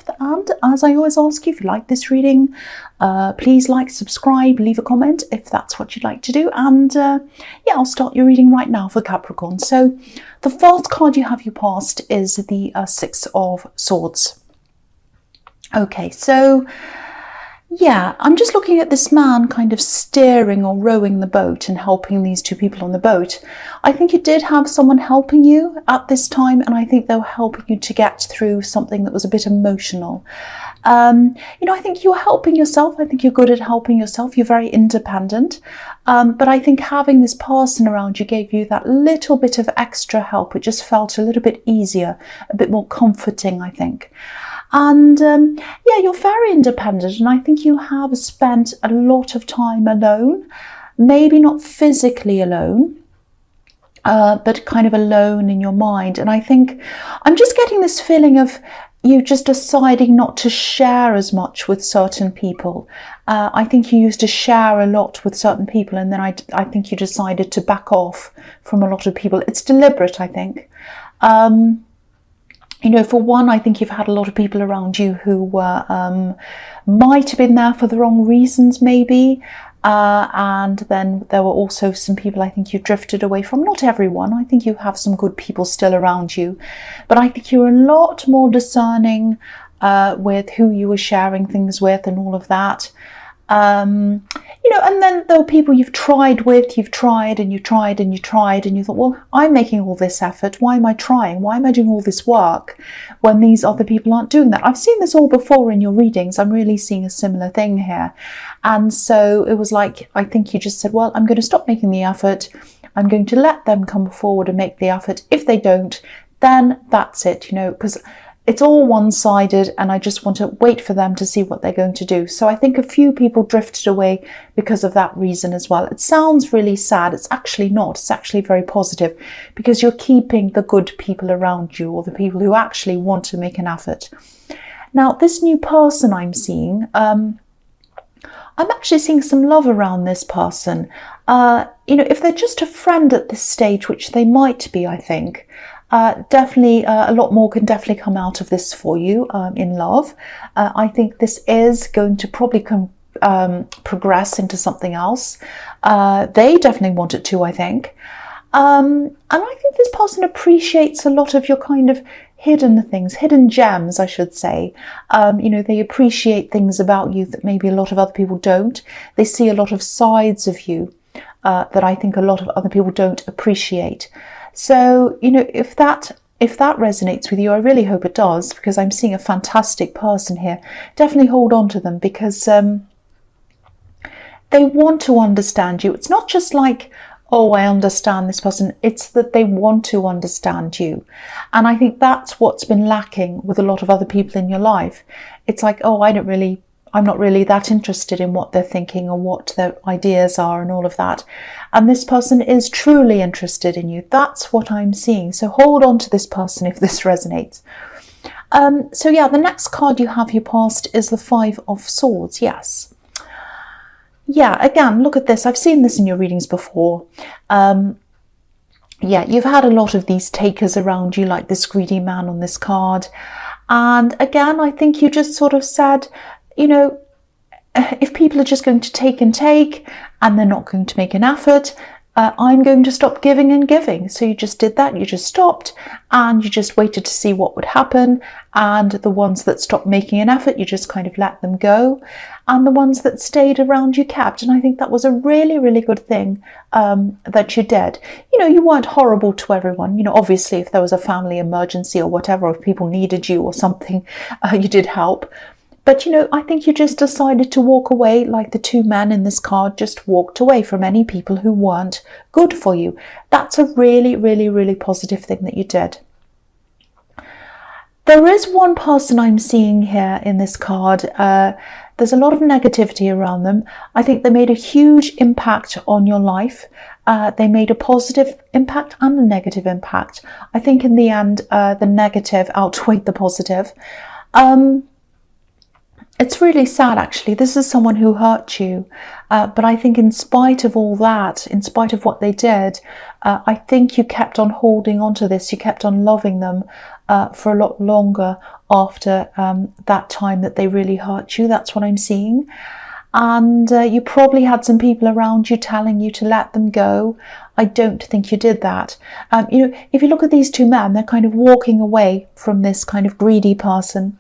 yourself. And as I always ask you, if you like this reading, please like, subscribe, leave a comment if that's what you'd like to do. And yeah, I'll start your reading right now for Capricorn. So the first card you have you passed is the Six of Swords. Okay, so yeah, I'm just looking at this man kind of steering or rowing the boat and helping these two people on the boat. I think you did have someone helping you at this time, and I think they were helping you to get through something that was a bit emotional. You know, I think you're helping yourself. I think you're good at helping yourself. You're very independent. But I think having this person around you gave you that little bit of extra help. It just felt a little bit easier, a bit more comforting, I think. And yeah, you're very independent, and I think you have spent a lot of time alone, maybe not physically alone, but kind of alone in your mind. And I think I'm just getting this feeling of you just deciding not to share as much with certain people. I think you used to share a lot with certain people, and then I think you decided to back off from a lot of people. It's deliberate, I think. You know, for one, I think you've had a lot of people around you who were might have been there for the wrong reasons, maybe. And then there were also some people I think you drifted away from. Not everyone. I think you have some good people still around you. But I think you're a lot more discerning with who you were sharing things with and all of that. You know, and then there were people you've tried with, you've tried and you tried and you tried, and you thought, well, I'm making all this effort. Why am I trying? Why am I doing all this work when these other people aren't doing that? I've seen this all before in your readings. I'm really seeing a similar thing here. And so it was like, I think you just said, well, I'm going to stop making the effort. I'm going to let them come forward and make the effort. If they don't, then that's it, you know, because it's all one-sided, and I just want to wait for them to see what they're going to do. So I think a few people drifted away because of that reason as well. It sounds really sad. It's actually not. It's actually very positive, because you're keeping the good people around you, or the people who actually want to make an effort. Now, this new person I'm seeing, I'm actually seeing some love around this person. You know, if they're just a friend at this stage, which they might be, I think, definitely a lot more can definitely come out of this for you in love. I think this is going to probably progress into something else. They definitely want it to, I think. And I think this person appreciates a lot of your kind of hidden things, hidden gems, I should say. You know, they appreciate things about you that maybe a lot of other people don't. They see a lot of sides of you that I think a lot of other people don't appreciate. So, you know, if that resonates with you, I really hope it does, because I'm seeing a fantastic person here. Definitely hold on to them, because they want to understand you. It's not just like, oh, I understand this person. It's that they want to understand you. And I think that's what's been lacking with a lot of other people in your life. It's like, oh, I'm not really that interested in what they're thinking or what their ideas are and all of that. And this person is truly interested in you. That's what I'm seeing. So hold on to this person if this resonates. So yeah, the next card you have you passed is the Five of Swords. Yes. Yeah, again, look at this. I've seen this in your readings before. Yeah, you've had a lot of these takers around you, like this greedy man on this card. And again, I think you just sort of said, you know, if people are just going to take and take, and they're not going to make an effort, I'm going to stop giving and giving. So you just did that. You just stopped, and you just waited to see what would happen. And the ones that stopped making an effort, you just kind of let them go. And the ones that stayed around, you kept. And I think that was a really, really good thing that you did. You know, you weren't horrible to everyone. You know, obviously, if there was a family emergency or whatever, if people needed you or something, you did help. But, you know, I think you just decided to walk away, like the two men in this card just walked away from any people who weren't good for you. That's a really, really, really positive thing that you did. There is one person I'm seeing here in this card. There's a lot of negativity around them. I think they made a huge impact on your life. They made a positive impact and a negative impact. I think in the end, the negative outweighed the positive. It's really sad, actually. This is someone who hurt you. But I think in spite of all that, in spite of what they did, I think you kept on holding on to this. You kept on loving them. for a lot longer after that time that they really hurt you. That's what I'm seeing. And you probably had some people around you telling you to let them go. I don't think you did that. You know, if you look at these two men, they're kind of walking away from this kind of greedy person,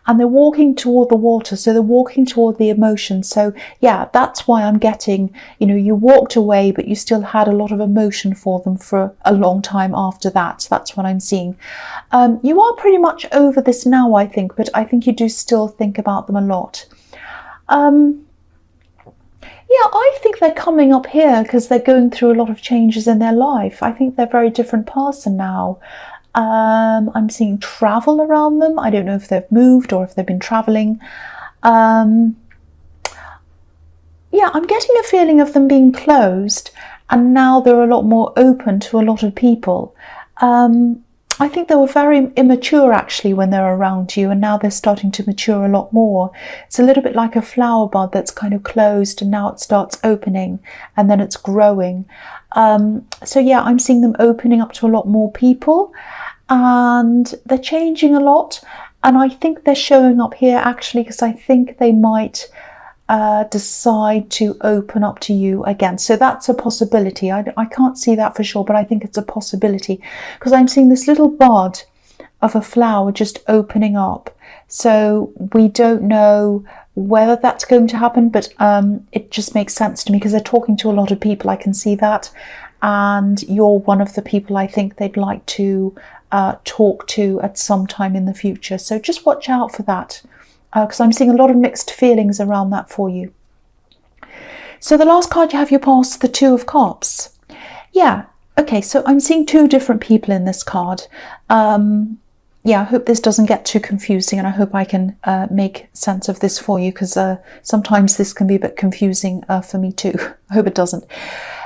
and they're walking toward the water. So they're walking toward the emotion. So yeah, that's why I'm getting, you know, you walked away, but you still had a lot of emotion for them for a long time after that. That's what I'm seeing. You are pretty much over this now, I think, but I think you do still think about them a lot. Yeah, I think they're coming up here because they're going through a lot of changes in their life. I think they're a very different person now. I'm seeing travel around them. I don't know if they've moved or if they've been traveling. Yeah, I'm getting a feeling of them being closed, and now they're a lot more open to a lot of people. I think they were very immature actually when they're around you, and now they're starting to mature a lot more. It's a little bit like a flower bud that's kind of closed and now it starts opening and then it's growing. So yeah, I'm seeing them opening up to a lot more people, and they're changing a lot. And I think they're showing up here actually because I think they might decide to open up to you again. So that's a possibility. I can't see that for sure, but I think it's a possibility because I'm seeing this little bud of a flower just opening up. So we don't know whether that's going to happen, but it just makes sense to me because they're talking to a lot of people. I can see that. And you're one of the people I think they'd like to talk to at some time in the future. So just watch out for that. Because I'm seeing a lot of mixed feelings around that for you. So the last card you have, you pass the Two of Cups. Yeah, okay, so I'm seeing two different people in this card. Yeah, I hope this doesn't get too confusing, and I hope I can make sense of this for you, because sometimes this can be a bit confusing for me too. I hope it doesn't.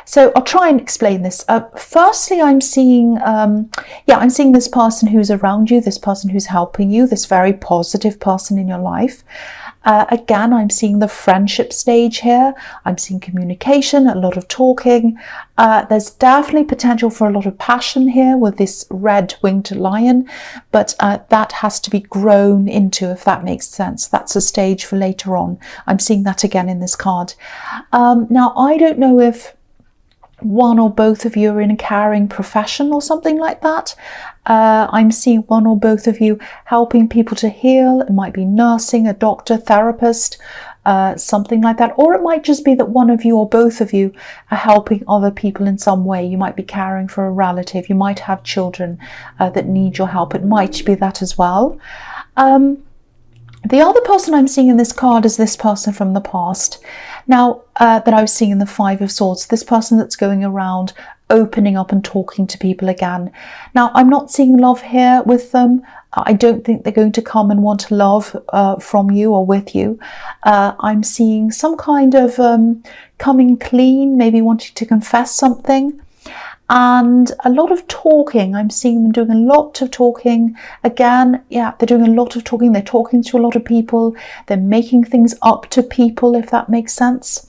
So I'll try and explain this. Firstly, I'm seeing, I'm seeing this person who's around you, this person who's helping you, this very positive person in your life. Again, I'm seeing the friendship stage here. I'm seeing communication, a lot of talking. There's definitely potential for a lot of passion here with this red-winged lion, but that has to be grown into, if that makes sense. That's a stage for later on. I'm seeing that again in this card. Now, I don't know if one or both of you are in a caring profession or something like that. I'm seeing one or both of you helping people to heal. It might be nursing, a doctor, therapist, something like that. Or it might just be that one of you or both of you are helping other people in some way. You might be caring for a relative. You might have children that need your help. It might be that as well. The other person I'm seeing in this card is this person from the past. Now, that I was seeing in the Five of Swords, this person that's going around opening up and talking to people again. Now, I'm not seeing love here with them. I don't think they're going to come and want love from you or with you. I'm seeing some kind of coming clean, maybe wanting to confess something. And a lot of talking. I'm seeing them doing a lot of talking. Again, yeah, they're doing a lot of talking. They're talking to a lot of people. They're making things up to people, if that makes sense.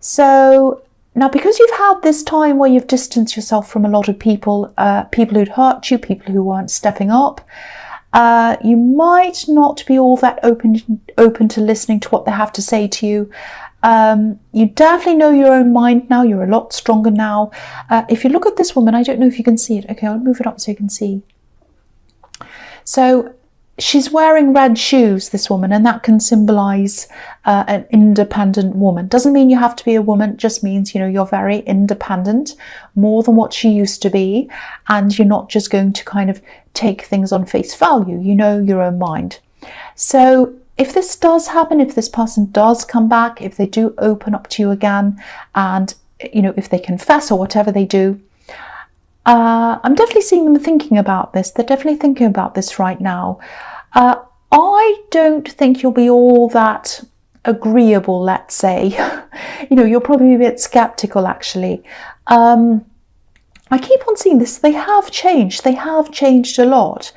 So now, because you've had this time where you've distanced yourself from a lot of people, people who'd hurt you, people who weren't stepping up, you might not be all that open to listening to what they have to say to you. You definitely know your own mind now. You're a lot stronger now. If you look at this woman, I don't know if you can see it. Okay, I'll move it up so you can see. So she's wearing red shoes, this woman, and that can symbolize an independent woman. Doesn't mean you have to be a woman. It just means, you know, you're very independent, more than what she used to be, and you're not just going to kind of take things on face value. You know your own mind. So if this does happen, if this person does come back, if they do open up to you again, and, you know, if they confess or whatever they do, I'm definitely seeing them thinking about this. They're definitely thinking about this right now. I don't think you'll be all that agreeable, let's say. You know, you'll probably be a bit skeptical, actually. I keep on seeing this. They have changed. They have changed a lot.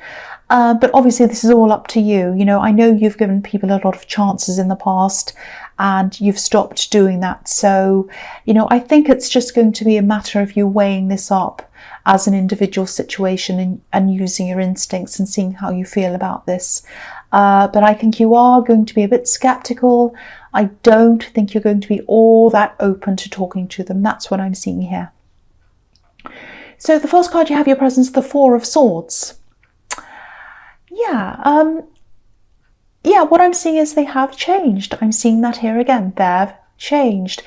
But obviously this is all up to you. You know, I know you've given people a lot of chances in the past and you've stopped doing that. So, you know, I think it's just going to be a matter of you weighing this up as an individual situation and using your instincts and seeing how you feel about this. But I think you are going to be a bit skeptical. I don't think you're going to be all that open to talking to them. That's what I'm seeing here. So the first card you have your presence, the Four of Swords. Yeah, what I'm seeing is they have changed. I'm seeing that here again. They've changed.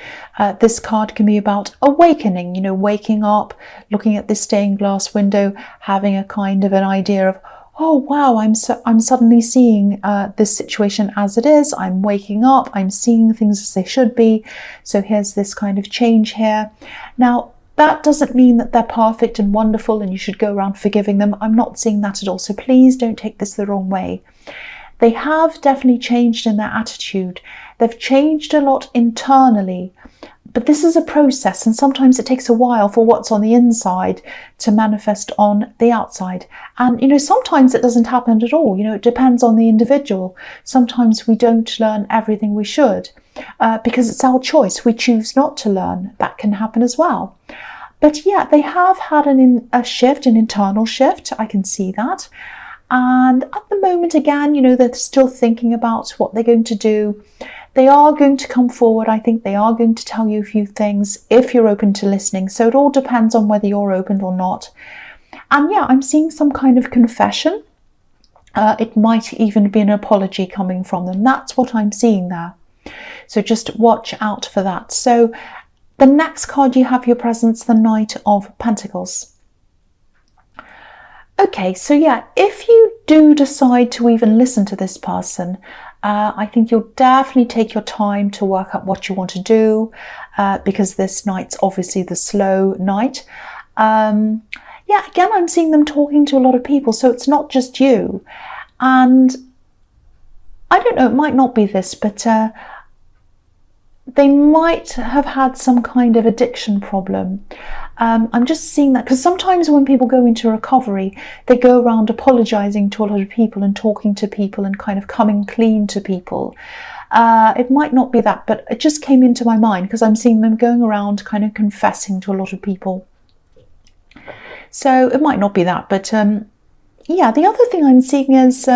This card can be about awakening, waking up, looking at this stained glass window, having a kind of an idea of, oh wow, I'm suddenly seeing this situation as it is. I'm waking up, I'm seeing things as they should be. So here's this kind of change here. Now, that doesn't mean that they're perfect and wonderful and you should go around forgiving them. I'm not seeing that at all. So please don't take this the wrong way. They have definitely changed in their attitude. They've changed a lot internally. But this is a process, and sometimes it takes a while for what's on the inside to manifest on the outside. And, sometimes it doesn't happen at all. It depends on the individual. Sometimes we don't learn everything we should because it's our choice. We choose not to learn. That can happen as well. But yeah, they have had a shift, an internal shift. I can see that. And at the moment, again, they're still thinking about what they're going to do. They are going to come forward. I think they are going to tell you a few things if you're open to listening. So it all depends on whether you're open or not. And yeah, I'm seeing some kind of confession. It might even be an apology coming from them. That's what I'm seeing there. So just watch out for that. So the next card you have your presence, the Knight of Pentacles. Okay, so yeah, if you do decide to even listen to this person, I think you'll definitely take your time to work out what you want to do because this knight's obviously the slow knight. Yeah, again, I'm seeing them talking to a lot of people, so it's not just you. And I don't know, it might not be this, but they might have had some kind of addiction problem. I'm just seeing that because sometimes when people go into recovery, they go around apologizing to a lot of people and talking to people and kind of coming clean to people. It might not be that, but it just came into my mind because I'm seeing them going around kind of confessing to a lot of people. So it might not be that, but yeah, the other thing I'm seeing is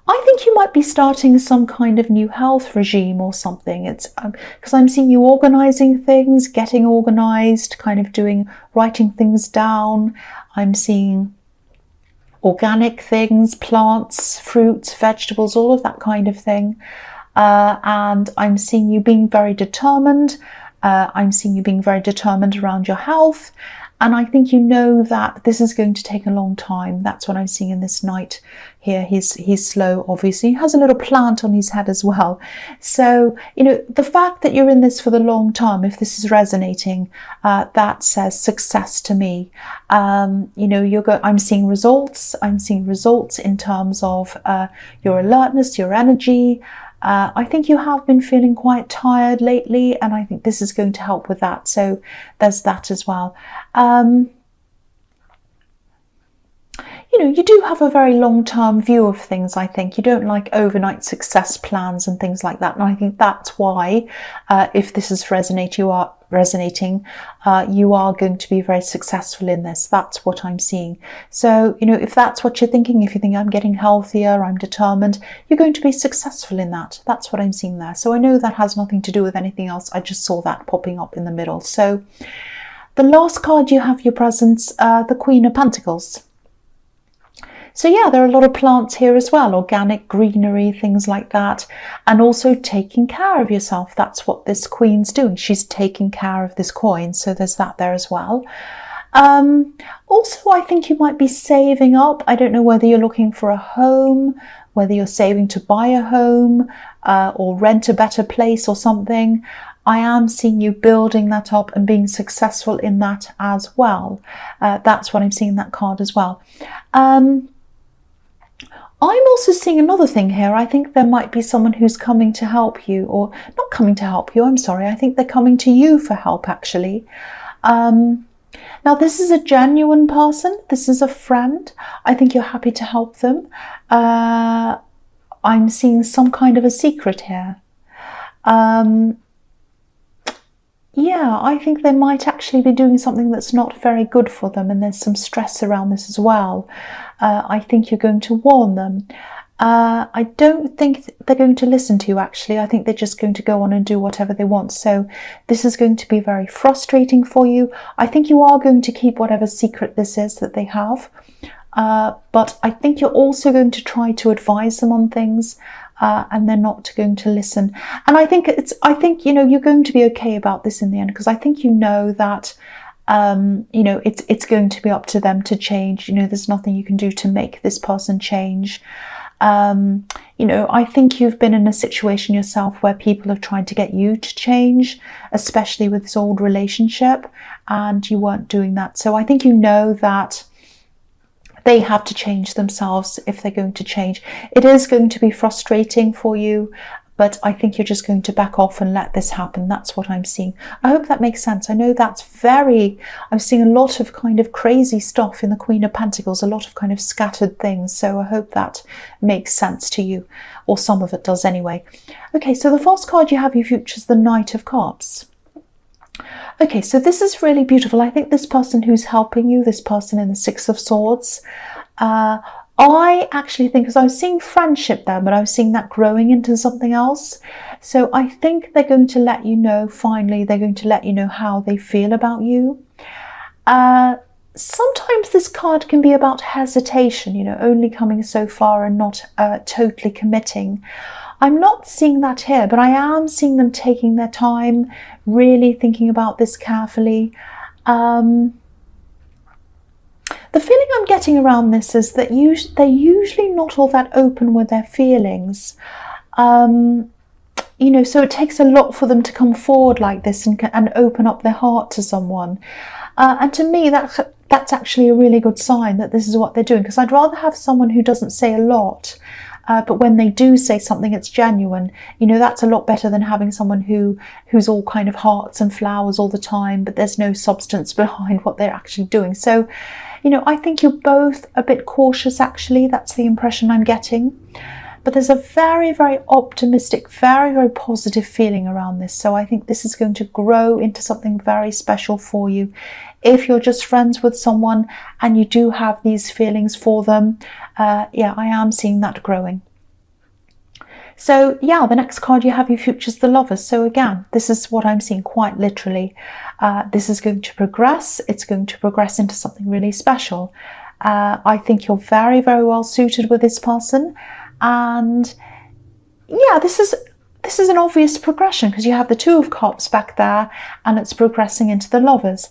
I think you might be starting some kind of new health regime or something. It's because I'm seeing you organizing things, getting organized, kind of writing things down. I'm seeing organic things, plants, fruits, vegetables, all of that kind of thing. And I'm seeing you being very determined. I'm seeing you being very determined around your health. And I think you know that this is going to take a long time. That's what I'm seeing in this knight here. He's slow, obviously. He has a little plant on his head as well. So, the fact that you're in this for the long term, if this is resonating, that says success to me. I'm seeing results. I'm seeing results in terms of your alertness, your energy. I think you have been feeling quite tired lately, and I think this is going to help with that. So there's that as well. You do have a very long-term view of things, I think. You don't like overnight success plans and things like that. And I think that's why, if this is resonating, you are going to be very successful in this. That's what I'm seeing. So, if that's what you're thinking, if you think I'm getting healthier, I'm determined, you're going to be successful in that. That's what I'm seeing there. So I know that has nothing to do with anything else. I just saw that popping up in the middle. So the last card you have your presence, the Queen of Pentacles. So yeah, there are a lot of plants here as well, organic greenery, things like that. And also taking care of yourself. That's what this queen's doing. She's taking care of this coin. So there's that there as well. Also, I think you might be saving up. I don't know whether you're looking for a home, whether you're saving to buy a home or rent a better place or something. I am seeing you building that up and being successful in that as well. That's what I'm seeing in that card as well. I'm also seeing another thing here. I think there might be someone who's coming to help you, or not coming to help you, I'm sorry. I think they're coming to you for help, actually. Now, this is a genuine person. This is a friend. I think you're happy to help them. I'm seeing some kind of a secret here. Yeah, I think they might actually be doing something that's not very good for them, and there's some stress around this as well. I think you're going to warn them. I don't think they're going to listen to you, actually. I think they're just going to go on and do whatever they want. So this is going to be very frustrating for you. I think you are going to keep whatever secret this is that they have. But I think you're also going to try to advise them on things, and they're not going to listen. And I think you're going to be okay about this in the end, because I think that it's going to be up to them to change. There's nothing you can do to make this person change. I think you've been in a situation yourself where people have tried to get you to change, especially with this old relationship, and you weren't doing that. So I think that they have to change themselves if they're going to change. It is going to be frustrating for you, but I think you're just going to back off and let this happen. That's what I'm seeing. I hope that makes sense. I know I'm seeing a lot of kind of crazy stuff in the Queen of Pentacles, a lot of kind of scattered things. So I hope that makes sense to you, or some of it does anyway. Okay, so the first card you have your future is the Knight of Cups. Okay, so this is really beautiful. I think this person who's helping you, this person in the Six of Swords, I actually think, because I was seeing friendship there, but I was seeing that growing into something else. So I think they're going to let you know, finally, they're going to let you know how they feel about you. Sometimes this card can be about hesitation, only coming so far and not totally committing. I'm not seeing that here, but I am seeing them taking their time, really thinking about this carefully. The feeling I'm getting around this is that they're usually not all that open with their feelings. So it takes a lot for them to come forward like this and open up their heart to someone. And to me, that's actually a really good sign that this is what they're doing, because I'd rather have someone who doesn't say a lot, but when they do say something, it's genuine. That's a lot better than having someone who's all kind of hearts and flowers all the time, but there's no substance behind what they're actually doing. So, I think you're both a bit cautious, actually. That's the impression I'm getting. But there's a very, very optimistic, very, very positive feeling around this. So I think this is going to grow into something very special for you. If you're just friends with someone and you do have these feelings for them, yeah, I am seeing that growing. So yeah, the next card you have your future is the Lovers. So again, this is what I'm seeing quite literally. This is going to progress. It's going to progress into something really special. I think you're very, very well suited with this person. And yeah, this is an obvious progression, because you have the Two of Cups back there and it's progressing into the Lovers.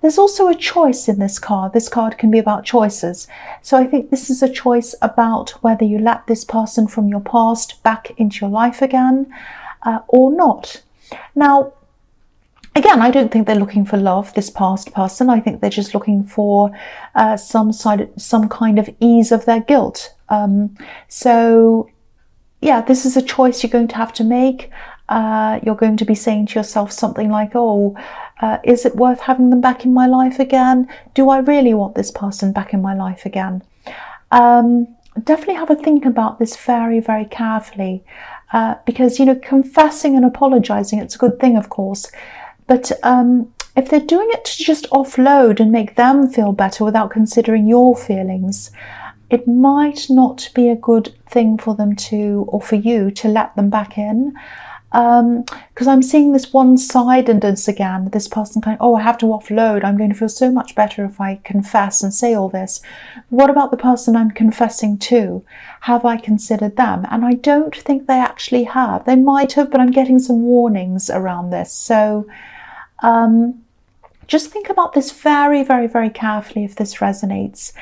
There's also a choice in this card. This card can be about choices. So I think this is a choice about whether you let this person from your past back into your life again or not. Now, again, I don't think they're looking for love, this past person. I think they're just looking for some kind of ease of their guilt. So yeah, this is a choice you're going to have to make. You're going to be saying to yourself something like, oh, is it worth having them back in my life again? Do I really want this person back in my life again? Definitely have a think about this very, very carefully, because, confessing and apologizing, it's a good thing, of course. But if they're doing it to just offload and make them feel better without considering your feelings, it might not be a good thing for them to, or for you to let them back in. Because I'm seeing this one-sidedness again, this person kind of, oh, I have to offload, I'm going to feel so much better if I confess and say all this. What about the person I'm confessing to? Have I considered them? And I don't think they actually have. They might have, but I'm getting some warnings around this. So just think about this very, very, very carefully if this resonates.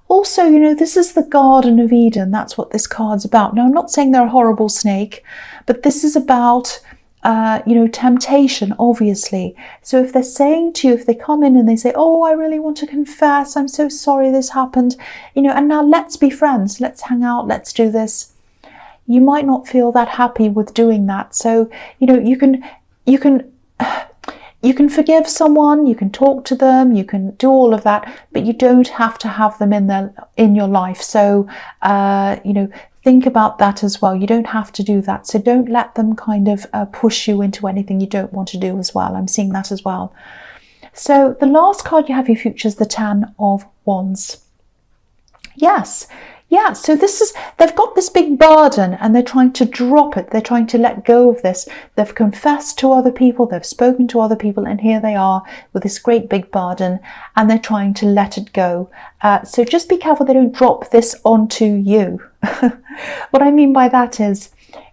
Also, this is the Garden of Eden. That's what this card's about. Now, I'm not saying they're a horrible snake, but this is about, temptation, obviously. So if they're saying to you, if they come in and they say, oh, I really want to confess, I'm so sorry this happened, and now let's be friends, let's hang out, let's do this. You might not feel that happy with doing that. So, you can forgive someone, you can talk to them, you can do all of that, but you don't have to have them in your life. So, think about that as well. You don't have to do that. So don't let them kind of push you into anything you don't want to do as well. I'm seeing that as well. So the last card you have in your future is the Ten of Wands. Yes. Yeah, so they've got this big burden and they're trying to drop it. They're trying to let go of this. They've confessed to other people, they've spoken to other people, and here they are with this great big burden and they're trying to let it go. So just be careful they don't drop this onto you. What I mean by that is,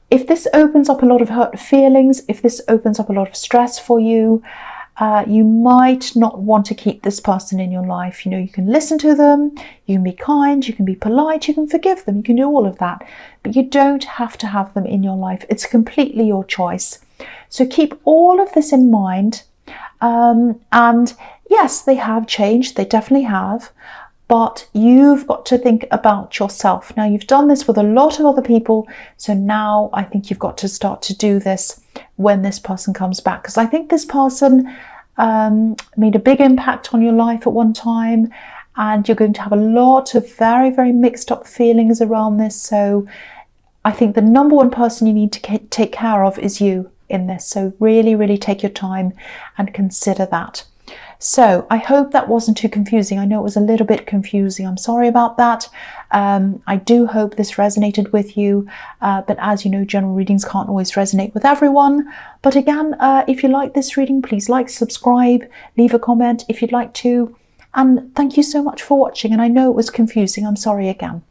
if this opens up a lot of hurt feelings, if this opens up a lot of stress for you, you might not want to keep this person in your life. You know, you can listen to them, you can be kind, you can be polite, you can forgive them, you can do all of that, but you don't have to have them in your life. It's completely your choice. So keep all of this in mind. And yes, they have changed, they definitely have, but you've got to think about yourself. Now, you've done this with a lot of other people, so now I think you've got to start to do this when this person comes back, because I think this person made a big impact on your life at one time, and you're going to have a lot of very, very mixed up feelings around this. So I think the number one person you need to take care of is you in this. So really, really take your time and consider that. So I hope that wasn't too confusing. I know it was a little bit confusing. I'm sorry about that. I do hope this resonated with you. But as you know, general readings can't always resonate with everyone. But again, if you like this reading, please like, subscribe, leave a comment if you'd like to. And thank you so much for watching. And I know it was confusing. I'm sorry again.